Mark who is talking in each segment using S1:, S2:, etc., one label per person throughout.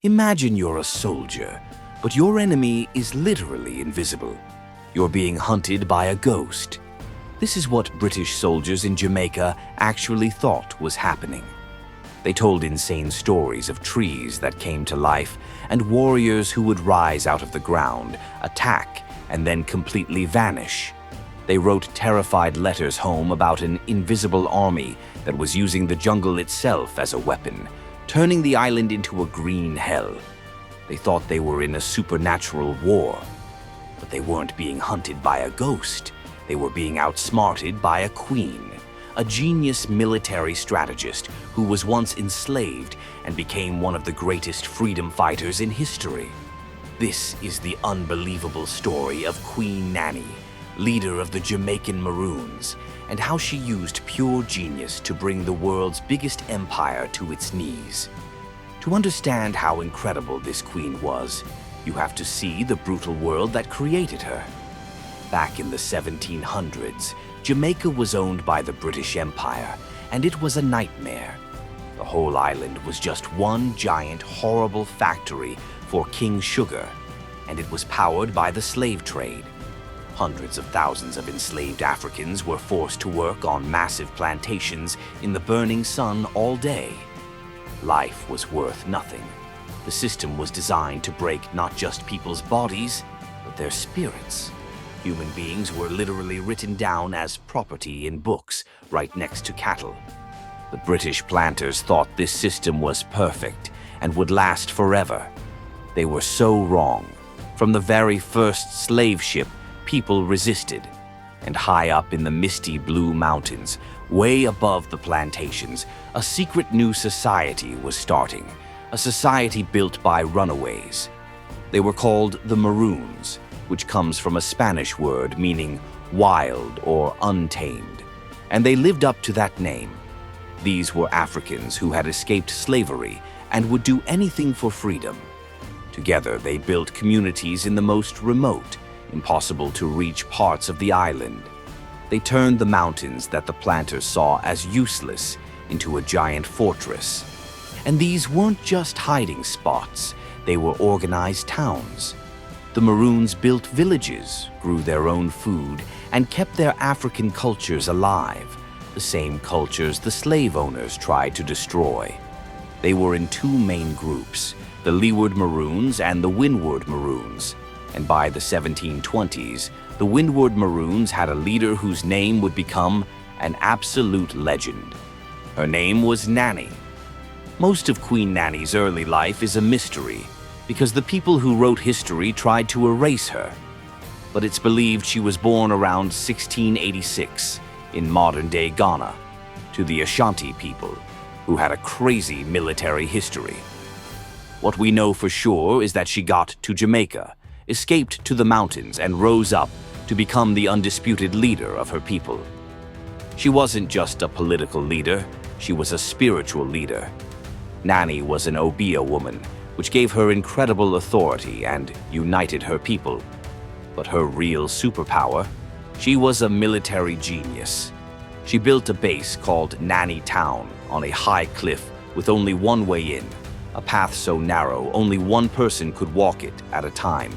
S1: Imagine you're a soldier, but your enemy is literally invisible. You're being hunted by a ghost. This is what British soldiers in Jamaica actually thought was happening. They told insane stories of trees that came to life and warriors who would rise out of the ground, attack, and then completely vanish. They wrote terrified letters home about an invisible army that was using the jungle itself as a weapon, turning the island into a green hell. They thought they were in a supernatural war, but they weren't being hunted by a ghost. They were being outsmarted by a queen, a genius military strategist who was once enslaved and became one of the greatest freedom fighters in history. This is the unbelievable story of Queen Nanny, leader of the Jamaican Maroons, and how she used pure genius to bring the world's biggest empire to its knees. To understand how incredible this queen was, you have to see the brutal world that created her. Back in the 1700s, Jamaica was owned by the British Empire, and it was a nightmare. The whole island was just one giant, horrible factory for King Sugar, and it was powered by the slave trade. Hundreds of thousands of enslaved Africans were forced to work on massive plantations in the burning sun all day. Life was worth nothing. The system was designed to break not just people's bodies, but their spirits. Human beings were literally written down as property in books right next to cattle. The British planters thought this system was perfect and would last forever. They were so wrong. From the very first slave ship, people resisted. And high up in the misty blue mountains, way above the plantations, a secret new society was starting, a society built by runaways. They were called the Maroons, which comes from a Spanish word meaning wild or untamed, and they lived up to that name. These were Africans who had escaped slavery and would do anything for freedom. Together, they built communities in the most remote, impossible-to-reach parts of the island. They turned the mountains that the planters saw as useless into a giant fortress. And these weren't just hiding spots, they were organized towns. The Maroons built villages, grew their own food, and kept their African cultures alive, the same cultures the slave owners tried to destroy. They were in two main groups, the Leeward Maroons and the Windward Maroons. And by the 1720s, the Windward Maroons had a leader whose name would become an absolute legend. Her name was Nanny. Most of Queen Nanny's early life is a mystery, because the people who wrote history tried to erase her. But it's believed she was born around 1686 in modern-day Ghana to the Ashanti people, who had a crazy military history. What we know for sure is that she got to Jamaica, escaped to the mountains, and rose up to become the undisputed leader of her people. She wasn't just a political leader, she was a spiritual leader. Nanny was an Obeah woman, which gave her incredible authority and united her people. But her real superpower? She was a military genius. She built a base called Nanny Town on a high cliff with only one way in, a path so narrow only one person could walk it at a time.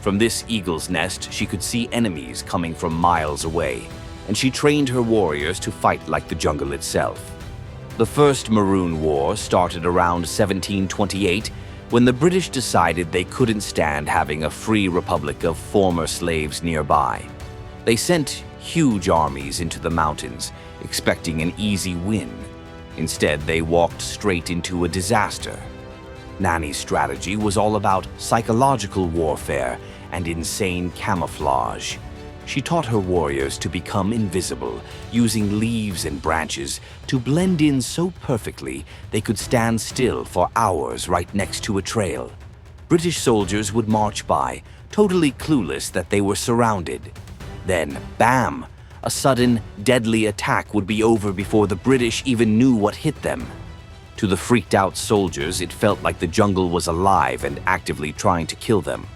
S1: From this eagle's nest, she could see enemies coming from miles away, and she trained her warriors to fight like the jungle itself. The First Maroon War started around 1728 when the British decided they couldn't stand having a free republic of former slaves nearby. They sent huge armies into the mountains, expecting an easy win. Instead, they walked straight into a disaster. Nanny's strategy was all about psychological warfare and insane camouflage. She taught her warriors to become invisible, using leaves and branches to blend in so perfectly they could stand still for hours right next to a trail. British soldiers would march by, totally clueless that they were surrounded. Then, bam! A sudden, deadly attack would be over before the British even knew what hit them. To the freaked-out soldiers, it felt like the jungle was alive and actively trying to kill them.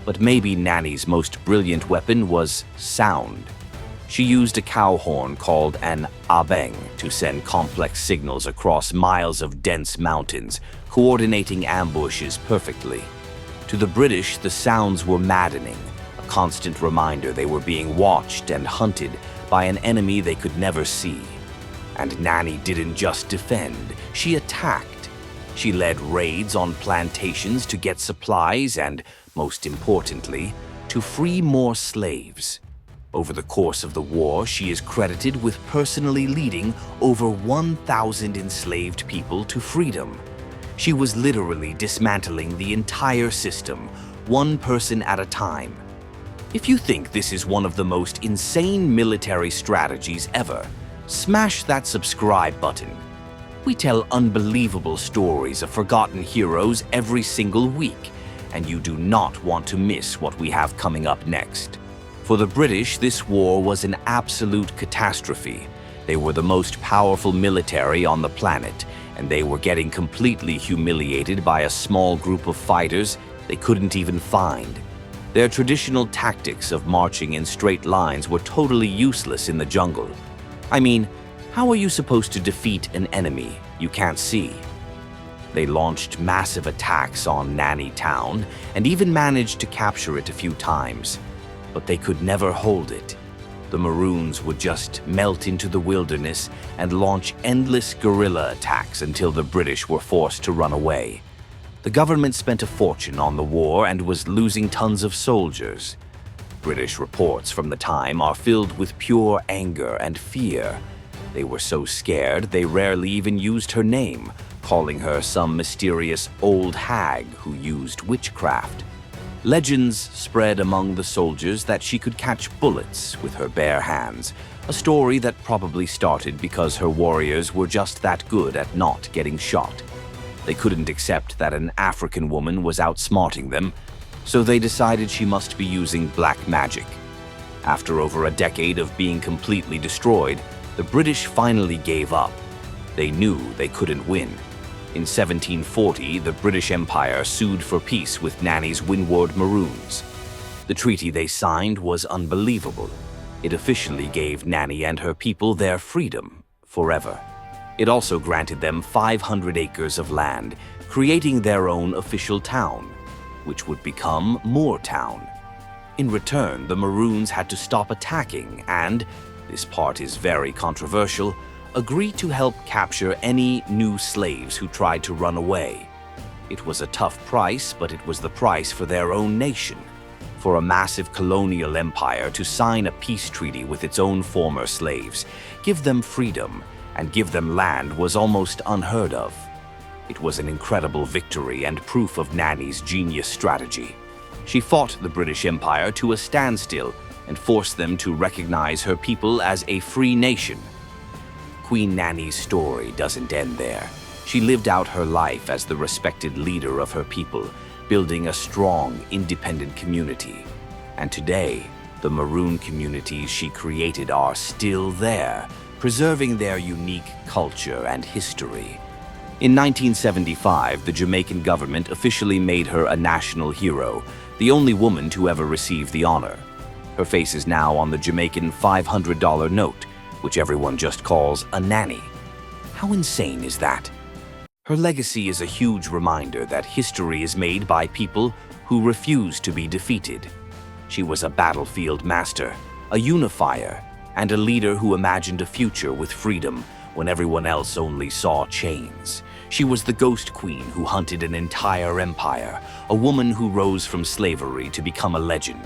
S1: But maybe Nanny's most brilliant weapon was sound. She used a cow horn called an abeng to send complex signals across miles of dense mountains, coordinating ambushes perfectly. To the British, the sounds were maddening, a constant reminder they were being watched and hunted by an enemy they could never see. And Nanny didn't just defend, she attacked. She led raids on plantations to get supplies and, most importantly, to free more slaves. Over the course of the war, she is credited with personally leading over 1,000 enslaved people to freedom. She was literally dismantling the entire system, one person at a time. If you think this is one of the most insane military strategies ever, smash that subscribe button. We tell unbelievable stories of forgotten heroes every single week, and you do not want to miss what we have coming up next. For the British, this war was an absolute catastrophe. They were the most powerful military on the planet, and they were getting completely humiliated by a small group of fighters they couldn't even find. Their traditional tactics of marching in straight lines were totally useless in the jungle. I mean, how are you supposed to defeat an enemy you can't see? They launched massive attacks on Nanny Town and even managed to capture it a few times. But they could never hold it. The Maroons would just melt into the wilderness and launch endless guerrilla attacks until the British were forced to run away. The government spent a fortune on the war and was losing tons of soldiers. British reports from the time are filled with pure anger and fear. They were so scared they rarely even used her name, calling her some mysterious old hag who used witchcraft. Legends spread among the soldiers that she could catch bullets with her bare hands, a story that probably started because her warriors were just that good at not getting shot. They couldn't accept that an African woman was outsmarting them, so they decided she must be using black magic. After over a decade of being completely destroyed, the British finally gave up. They knew they couldn't win. In 1740, the British Empire sued for peace with Nanny's windward Maroons. The treaty they signed was unbelievable. It officially gave Nanny and her people their freedom forever. It also granted them 500 acres of land, creating their own official town, which would become Moortown. In return, the Maroons had to stop attacking and, this part is very controversial, agree to help capture any new slaves who tried to run away. It was a tough price, but it was the price for their own nation. For a massive colonial empire to sign a peace treaty with its own former slaves, give them freedom, and give them land was almost unheard of. It was an incredible victory and proof of Nanny's genius strategy. She fought the British Empire to a standstill and forced them to recognize her people as a free nation. Queen Nanny's story doesn't end there. She lived out her life as the respected leader of her people, building a strong, independent community. And today, the Maroon communities she created are still there, preserving their unique culture and history. In 1975, the Jamaican government officially made her a national hero, the only woman to ever receive the honor. Her face is now on the Jamaican $500 note, which everyone just calls a nanny. How insane is that? Her legacy is a huge reminder that history is made by people who refuse to be defeated. She was a battlefield master, a unifier, and a leader who imagined a future with freedom when everyone else only saw chains. She was the ghost queen who hunted an entire empire, a woman who rose from slavery to become a legend.